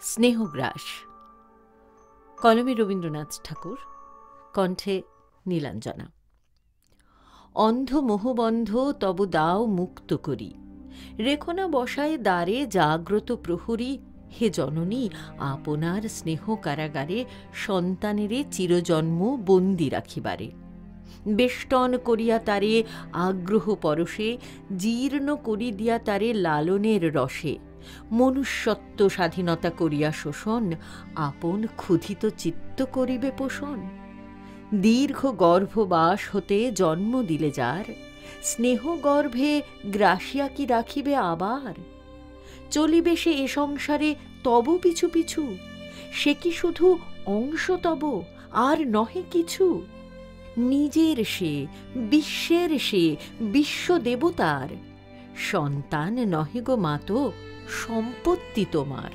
স্নেহগ্রাস। কলমে রবীন্দ্রনাথ ঠাকুর, কণ্ঠে নীলাঞ্জনা। অন্ধ মোহবন্ধ তব দাও মুক্ত করি, রেখো না বসায় দ্বারে জাগ্রত প্রহরী। হে জননী, আপনার স্নেহ কারাগারে সন্তানেরে চিরজন্ম বন্দি রাখিবারে। বেষ্টন করিয়া তারে আগ্রহ পরশে, জীর্ণ করি দিয়া তারে লালনের রসে। মনুষ্যত্ব স্বাধীনতা করিয়া শোষণ, আপন ক্ষুধিত চিত্ত করিবে পোষণ। দীর্ঘ গর্ভবাস হতে জন্ম দিলে যার, স্নেহ গর্ভে গ্রাসিয়া কি রাখিবে আবার? চলিবে সে এ সংসারে তব পিছু পিছু, সে কি শুধু অংশ তব আর নহে কিছু? নিজের সে, বিশ্বের সে, বিশ্বদেবতার সন্তান নহে গো মাতো, সম্পত্তি তোমার।